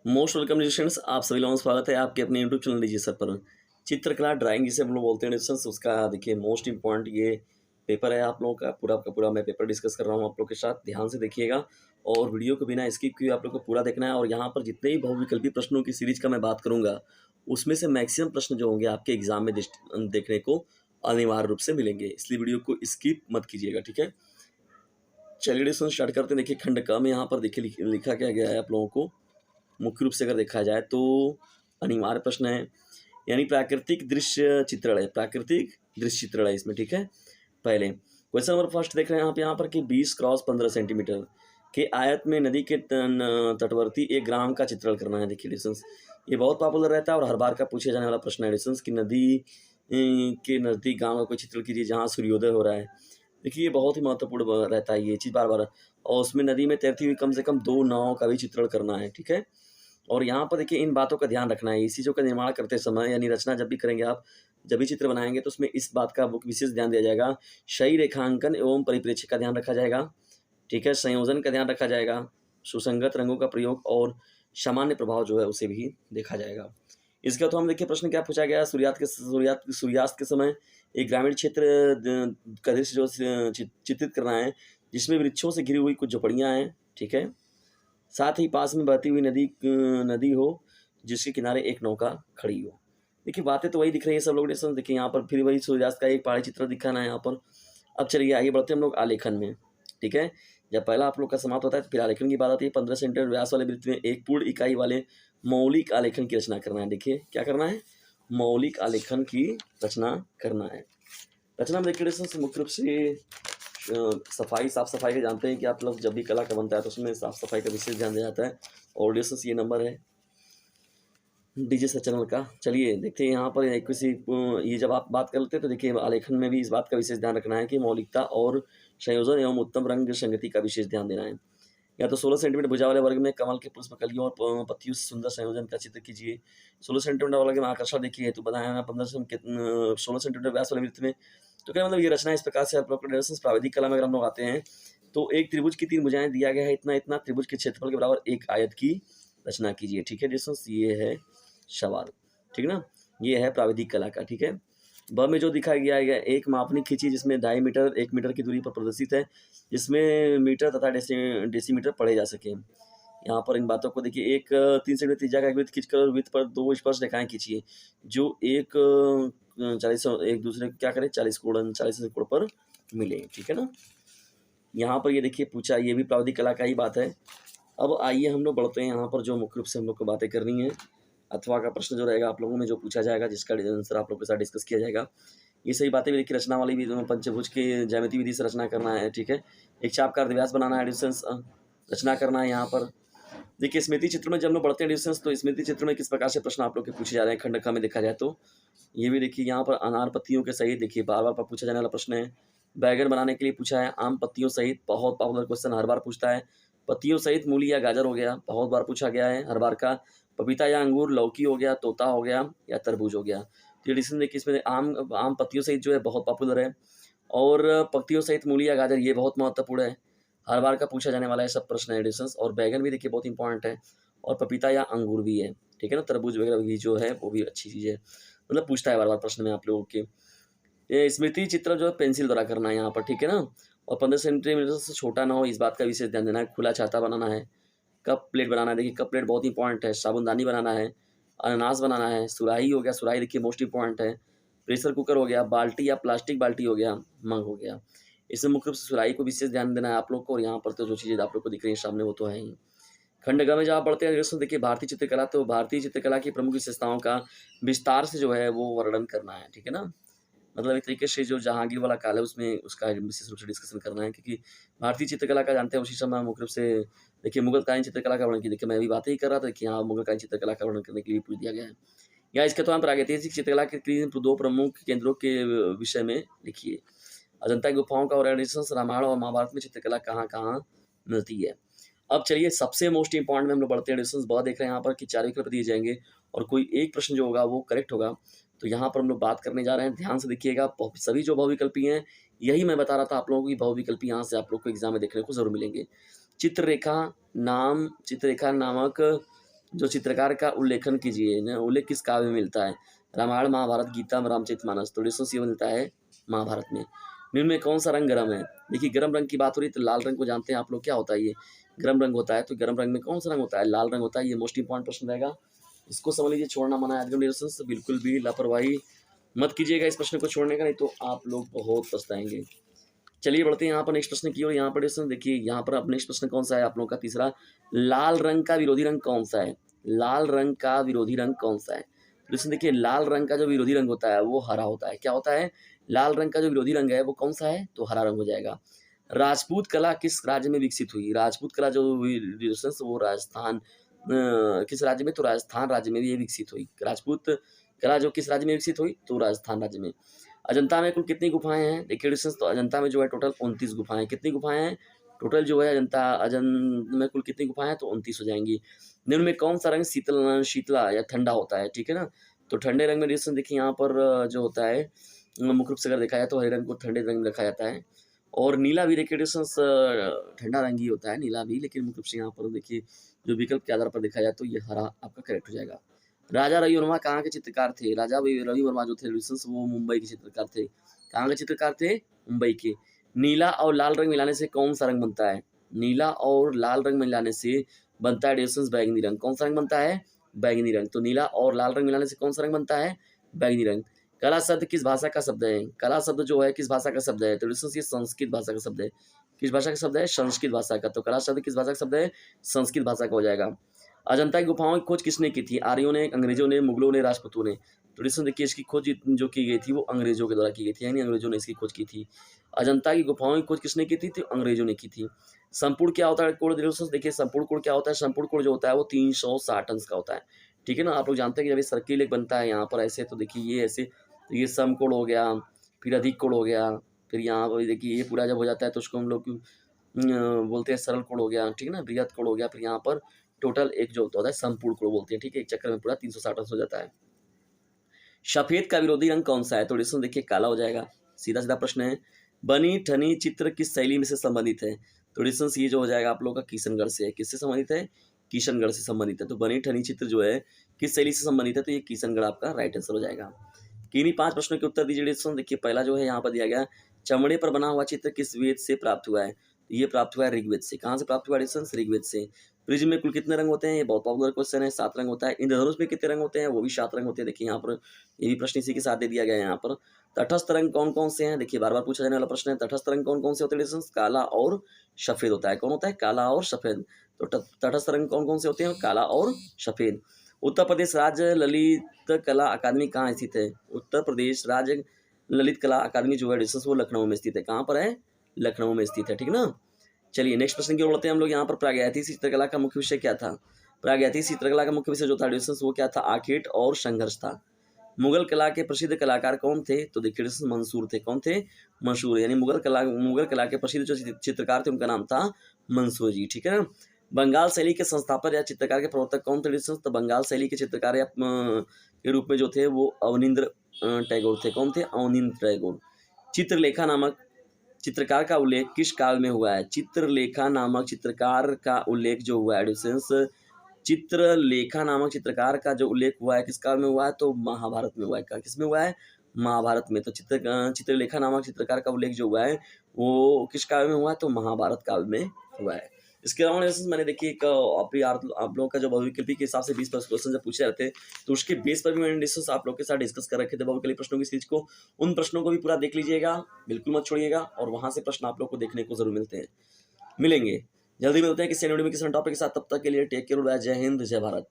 Most welcome students, आप सभी लोगों का स्वागत है आपके अपने यूट्यूब चैनल डीजे सर पर। चित्रकला ड्राइंग जिसे हम लोग बोलते हैं स्टूडेंट्स, उसका देखिए मोस्ट इंपॉर्टेंट ये पेपर है आप लोगों का पूरा का पूरा। मैं पेपर डिस्कस कर रहा हूँ आप लोग के साथ, ध्यान से देखिएगा और वीडियो को बिना स्किप किए आप लोग को पूरा देखना है। और यहाँ पर जितने भी बहुविकल्पी प्रश्नों की सीरीज का मैं बात करूँगा उसमें से मैक्सिमम प्रश्न जो होंगे आपके एग्जाम में देखने को अनिवार्य रूप से मिलेंगे, इसलिए वीडियो को स्किप मत कीजिएगा, ठीक है। चलिए डिस्कशन स्टार्ट करते हैं। देखिए खंड क में यहाँ पर देखिए लिखा क्या गया है आप लोगों को। मुख्य रूप से अगर देखा जाए तो अनिवार्य प्रश्न है, यानी प्राकृतिक दृश्य चित्रण है, प्राकृतिक दृश्य चित्रण है इसमें, ठीक है। पहले क्वेश्चन नंबर फर्स्ट देख रहे हैं आप यहाँ पर कि 20x15 सेंटीमीटर के आयत में नदी के तटवर्ती एक ग्राम का चित्रण करना है। देखिए डिस्टेंस ये बहुत पॉपुलर रहता है और हर बार का पूछे जाने वाला प्रश्न है डिस्टेंस कि नदी के नज़दीक गाँव का कोई चित्र कीजिए जहाँ सूर्योदय हो रहा है। देखिए ये बहुत ही महत्वपूर्ण रहता है ये चीज़ बार बार, और उसमें नदी में तैरती हुई कम से कम 2 नावों का भी चित्रण करना है, ठीक है। और यहाँ पर देखिए इन बातों का ध्यान रखना है, इस चीज़ों का निर्माण करते समय यानी रचना जब भी करेंगे आप, जब भी चित्र बनाएंगे तो उसमें इस बात का विशेष ध्यान दिया जाएगा। सही रेखांकन एवं परिप्रेक्ष्य का ध्यान रखा जाएगा, ठीक है। संयोजन का ध्यान रखा जाएगा, सुसंगत रंगों का प्रयोग और सामान्य प्रभाव जो है उसे भी देखा जाएगा। इसके तो हम देखिए प्रश्न क्या पूछा गया, सूर्यास्त के समय एक ग्रामीण क्षेत्र का दृश्य जो चित्रित करना है जिसमें वृक्षों से घिरी हुई कुछ झोपड़ियाँ हैं, ठीक है। साथ ही पास में बहती हुई नदी हो जिसके किनारे एक नौका खड़ी हो। देखिए बातें तो वही दिख रही है सब लोग ने, सब देखिए यहाँ पर फिर वही सूर्यास्त का एक पहाड़ी चित्र दिखाना है यहाँ पर। अब चलिए आगे बढ़ते हैं हम लोग आलेखन में, ठीक है। जब पहला आप लोग का समाप्त होता है तो फिर आलेखन की बात आती है। 15 सेंटीमीटर व्यास वाले वृत्त में एक पूर्ण इकाई वाले मौलिक आलेखन की रचना करना है। देखिए क्या करना है, मौलिक आलेखन की रचना करना है। रचना में देखिए मुख्य रूप से सफाई, साफ सफाई का जानते हैं कि आप लोग जब भी कला का बनता है तो उसमें साफ सफाई का विशेष ध्यान दिया जाता है। और ये नंबर है डीजे सर चैनल का। चलिए देखते हैं यहाँ पर किसी ये जब आप बात कर लेते हैं तो देखिए आलेखन में भी इस बात का विशेष ध्यान रखना है कि मौलिकता और संयोजन एवं उत्तम रंग संगति का विशेष ध्यान देना है। या तो 16 सेंटीमीटर भुजा वाले वर्ग में कमल के पुष्प कलियों और पत्तियों से सुंदर संयोजन का चित्र कीजिए। 16 सेंटीमीटर वाले में आकर्षण देखिए तो बताया 16 सेंटीमीटर व्यास वाले वृत्त में। तो क्या मतलब ये रचना इस प्रकार से आप लोग प्राविधिक कला में अगर हम लोग आते हैं तो एक त्रिभुज की 3 भुजाएं दिया गया है, इतना इतना त्रिभुज के क्षेत्रफल के बराबर एक आयत की रचना कीजिए, ठीक है डिस्टेंस। ये है सवाल, ठीक ना, ये है प्राविधिक कला का, ठीक है। ब में जो दिखाया गया है एक मापनी खींची जिसमें 2.5 मीटर 1 मीटर की दूरी पर प्रदर्शित है, जिसमें मीटर तथा डेसीमीटर पढ़े जा सके। यहाँ पर इन बातों को देखिए, एक 3 सेंटीमीटर त्रिज्या का एक वृत्त खींचकर वृत्त पर 2 स्पर्श रेखाएं खींचिए जो एक 40 एक दूसरे क्या करें 40 कोण पर मिले, ठीक है ना। यहाँ पर ये देखिए पूछा, ये भी प्राविधिक कला का ही बात है। अब आइए हम लोग बढ़ते हैं यहाँ पर जो मुख्य रूप से हम लोग को बातें करनी है। अथवा का प्रश्न जो रहेगा आप लोगों में जो पूछा जाएगा, जिसका आंसर आप लोग के साथ डिस्कस किया जाएगा। ये सही बातें भी देखिए, रचना वाली भी पंचभुज के ज्यामिति विधि से रचना करना है, ठीक है। एक चापकार दिव्यास बनाना है, डिस्टेंस रचना करना है। यहाँ पर देखिए स्मृति चित्र में जब हम लोग बढ़ते हैं डिस्टेंस, तो स्मृति चित्र में किस प्रकार से प्रश्न आप लोग के पूछे जा रहे हैं खंड ख में देखा जाए तो ये भी देखिए यहाँ पर अनार पत्तियों के सहित देखिए बार बार पूछा जाने वाला प्रश्न है। बैगन बनाने के लिए पूछा है, आम पत्तियों सहित बहुत पॉपुलर क्वेश्चन हर बार पूछता है। पत्तियों सहित मूली या गाजर हो गया, बहुत बार पूछा गया है हर बार का। पपीता या अंगूर, लौकी हो गया, तोता हो गया या तरबूज हो गया। तो ये डिसीजन देखिए इसमें आम पत्तियों सहित जो है बहुत पॉपुलर है, और पत्तियों सहित मूली या गाजर ये बहुत महत्वपूर्ण है, हर बार का पूछा जाने वाला है सब प्रश्न एडिशंस। और बैगन भी देखिए बहुत इंपॉर्टेंट है, और पपीता या अंगूर भी है, ठीक है ना। तरबूज वगैरह भी जो है वो भी अच्छी चीज़ है, मतलब पूछता है बार बार प्रश्न में आप लोगों के। ये स्मृति चित्र जो है पेंसिल द्वारा करना है यहाँ पर, ठीक है ना। और 15 सेंटीमीटर से छोटा ना हो, इस बात का विशेष ध्यान देना है। खुला छाता बनाना है, कप प्लेट बनाना है, देखिए कप प्लेट बहुत इंपॉर्टेंट है। साबुनदानी बनाना है, अनानास बनाना है, सुराही हो गया, सुराही देखिए मोस्ट इंपॉर्टेंट है। प्रेशर कुकर हो गया, बाल्टी या प्लास्टिक बाल्टी हो गया, मग हो गया। इसमें मुख्य रूप से सुराही को विशेष ध्यान देना है आप लोग को। और यहाँ पर तो जो चीज़ें आप लोग को दिख रही है सामने वो तो है ही। खंड ग में जहाँ पढ़ते हैं दोस्तों देखिए भारतीय चित्रकला, तो भारतीय चित्रकला की प्रमुख विशेषताओं का विस्तार से जो है वो वर्णन करना है, ठीक है ना। मतलब एक तरीके से जो जहांगीर वाला काल है उसमें उसका विशेष रूप से डिस्कशन करना है, क्योंकि भारतीय चित्रकला का जानते हैं उसी समय मुख्य रूप से देखिए मुगलकालीन चित्रकला का वर्णन की। देखिए मैं अभी बातें ही कर रहा था, देखिए यहाँ मुगलकालीन चित्रकला का वर्णन करने के लिए पूछ दिया गया है। या इसके तो हम प्रागैतिहासिक चित्रकला के 2 प्रमुख केंद्रों के विषय में लिखिए। अजंता की गुफाओं का और रामायण और महाभारत में चित्रकला कहाँ कहाँ मिलती है। अब चलिए सबसे मोस्ट इंपॉर्टेंट में हम लोग बढ़ते हैं डिस्टेंस। बहुत देख रहे हैं यहाँ पर कि 4 विकल्प दिए जाएंगे और कोई एक प्रश्न जो होगा वो करेक्ट होगा। तो यहाँ पर हम लोग बात करने जा रहे हैं, ध्यान से देखिएगा। सभी जो बहुविकल्पी हैं, यही मैं बता रहा था आप लोगों की बहुविकल्पी यहाँ से आप लोग को एग्जाम में देखने को जरूर मिलेंगे। चित्ररेखा नामक जो चित्रकार का उल्लेखन कीजिए न, उल्लेख किस काव्य में मिलता है? रामायण, महाभारत, गीता, रामचरितमानस। तो डिस्टेंस ये मिलता है महाभारत में। निम्न में कौन सा रंग गर्म है? देखिए गर्म रंग की बात हो रही है तो लाल रंग को जानते हैं आप लोग, क्या होता है ये? गर्म रंग होता है। तो गर्म रंग में कौन सा रंग होता है? लाल रंग होता है। ये मोस्ट इंपॉर्टेंट प्रश्न रहेगा, इसको समझ लीजिए। छोड़ना मना है डिस्टेंस, बिल्कुल भी लापरवाही मत कीजिएगा इस प्रश्न को छोड़ने का, नहीं तो आप लोग बहुत पछताएंगे। चलिए बढ़ते हैं यहाँ पर नेक्स्ट प्रश्न की ओर। यहाँ पर डिस्टेंस देखिए, यहाँ पर अब नेक्स्ट प्रश्न कौन सा है आप लोगों का? तीसरा, लाल रंग का विरोधी रंग कौन सा है? लाल रंग का विरोधी रंग कौन सा है? डिस्टेंस देखिए, लाल रंग का जो विरोधी रंग होता है वो हरा होता है। क्या होता है? लाल रंग का जो विरोधी रंग है वो कौन सा है? तो हरा रंग हो जाएगा। राजपूत कला किस राज्य में विकसित हुई? राजपूत कला जो डिस्टेंस वो राजस्थान, किस राज्य में? तो राजस्थान राज्य में भी ये विकसित हुई। राजपूत कला जो किस राज्य में विकसित हुई? तो राजस्थान राज्य में। अजंता में कुल कितनी गुफाएं हैं? देखिए डिस्टेंस, तो अजंता में जो है टोटल 29 गुफाएं। कितनी गुफाएं हैं टोटल जो है अजंता में कुल कितनी गुफाएं हैं? तो 29 हो जाएंगी। निम्न में कौन सा रंग शीतला या ठंडा होता है? ठीक है ना, तो ठंडे रंग में डिस्टेंस देखिए यहाँ पर जो होता है मुख्य रूप से अगर देखा जाए तो हरे रंग को ठंडे रंग में रखा जाता है, और नीला भी देखिए डिस्टेंस ठंडा रंग ही होता है नीला भी, लेकिन मुख्य रूप से यहाँ पर देखिए जो विकल्प के आधार पर देखा जाए तो ये हरा आपका करेक्ट हो जाएगा। राजा रवि वर्मा कहाँ के चित्रकार थे? राजा रवि वर्मा जो थे डिस्टेंस वो मुंबई के चित्रकार थे। कहाँ के चित्रकार थे? मुंबई के। नीला और लाल रंग मिलाने से कौन सा रंग बनता है? नीला और लाल रंग मिलाने से बनता है डिस्टेंस बैगनी रंग। कौन सा रंग बनता है? बैगनी रंग। तो नीला और लाल रंग मिलाने से कौन सा रंग बनता है? बैगनी रंग। कला शब्द किस भाषा का शब्द है? कला शब्द जो है किस भाषा का शब्द है? तो डिस्टेंस ये संस्कृत भाषा का शब्द है। किस भाषा का शब्द है? संस्कृत भाषा का। तो कला शब्द किस भाषा का शब्द है? संस्कृत भाषा का हो जाएगा। अजंता की गुफाओं की खोज किसने की थी? आर्यों ने, अंग्रेजों ने, मुगलों ने, राजपूतों ने। तो डिस्टेंस देखिए, इसकी खोज जो की गई थी वो अंग्रेजों के द्वारा की गई थी, यानी अंग्रेजों ने इसकी खोज की थी। अजंता की गुफाओं की खोज किसने की थी? तो अंग्रेजों ने की थी। संपूर्ण क्या होता है कोण? देखिए संपूर्ण कोण क्या होता है? संपूर्ण कोण जो होता है वो 360 अंश का होता है। ठीक है ना, आप लोग जानते हैं कि जब ये सर्किल एक बनता है यहाँ पर ऐसे, तो देखिए ये ऐसे, तो ये समकोण हो गया, फिर अधिक कोण हो गया, फिर यहाँ पर देखिए ये पूरा जब हो जाता है तो उसको हम लोग बोलते हैं सरल कोण हो गया, ठीक है ना, बृहद कोण हो गया, फिर यहाँ पर टोटल एक जो होता है संपूर्ण कोण बोलते हैं। ठीक है, एक चक्कर में पूरा 360 अंश हो जाता है। सफेद का विरोधी रंग कौन सा है? तो डिस्टेंस देखिए काला हो जाएगा। सीधा सीधा प्रश्न है। बनी ठनी चित्र किस शैली में से संबंधित है? तो डिस्टेंस ये जो हो जाएगा आप लोगों का किशनगढ़ से है। किससे संबंधित है? किशनगढ़ से संबंधित है। तो बनी ठनी चित्र जो है किस शैली से संबंधित है? तो ये किशनगढ़ आपका राइट आंसर हो जाएगा। किन्हीं 5 प्रश्नों के उत्तर दीजिए डिस्टेंस। देखिए पहला जो है यहाँ पर दिया गया, चमड़े पर बना हुआ चित्र किस वेद से प्राप्त हुआ है? तो ये प्राप्त हुआ है ऋग्वेद से। कहाँ से प्राप्त हुआ डिस्टेंस? ऋग्वेद से। प्रिज्म में कुल कितने रंग होते हैं? ये बहुत पॉपुलर क्वेश्चन है, 7 रंग होता है। इंद्रधनुष में कितने रंग होते हैं? वो भी 7 रंग होते हैं। देखिए यहाँ पर ये भी प्रश्न इसी के साथ दे दिया गया है यहाँ पर। तटस्थ रंग कौन कौन से हैं? देखिए बार बार पूछा जाने वाला प्रश्न है। तटस्थ रंग कौन कौन से होते हैं डिस्टेंस? काला और सफेद होता है। कौन होता है? काला और सफेद। तो तटस्थ रंग कौन कौन से होते हैं? काला और सफेद। उत्तर प्रदेश राज्य ललित कला अकादमी कहाँ स्थित है? उत्तर प्रदेश राज्य ललित कला अकादमी जो है डिस्टेंस वो लखनऊ में स्थित है। कहाँ पर है? लखनऊ में स्थित है। ठीक ना, चलिए नेक्स्ट प्रश्न की ओर बढ़ते हैं हम लोग। यहाँ पर प्रागैतिहासिक चित्रकला का मुख्य विषय क्या था? प्रागैतिहासिक चित्रकला का मुख्य विषय जो था डिस्टेंस वो क्या था? आखेट और संघर्ष था। मुगल कला के प्रसिद्ध कलाकार कौन थे? तो देखिए मंसूर थे। कौन थे? मंसूर, यानी मुगल कला के प्रसिद्ध जो चित्रकार थे उनका नाम था मंसूर जी। ठीक है ना। बंगाल शैली के संस्थापक या चित्रकार के प्रवर्तक कौन थे डिस्टेंस? तो बंगाल शैली के चित्रकार या के रूप में जो थे वो अवनींद्र टैगोर थे। कौन थे? अवनींद्र टैगोर। चित्रलेखा नामक चित्रकार का उल्लेख किस काल में हुआ है? चित्रलेखा नामक चित्रकार का उल्लेख जो हुआ है डिस्टेंस, चित्रलेखा नामक चित्रकार का जो उल्लेख हुआ है किस काल में हुआ है? तो महाभारत में हुआ है। किस में हुआ है? महाभारत में। तो चित्रलेखा नामक चित्रकार का उल्लेख जो हुआ है वो किस काल में हुआ है? तो महाभारत काल में हुआ है। इसके अलावा मैंने देखिए एक आप लोगों का जो बहुविकल्पी के हिसाब से 20 क्वेश्चन जब पूछे जाते हैं तो उसके बेस पर भी मैंने डिस्कस आप लोग के साथ डिस्कस कर रखे थे बहुविकल्पी प्रश्नों की सीरीज को। उन प्रश्नों को भी पूरा देख लीजिएगा, बिल्कुल मत छोड़िएगा, और वहां से प्रश्न आप लोग को देखने को जरूर मिलेंगे। जल्दी मिलते हैं किसी वीडियो में किसी टॉपिक के साथ। तब तक के लिए टेक केयर, जय हिंद, जय भारत।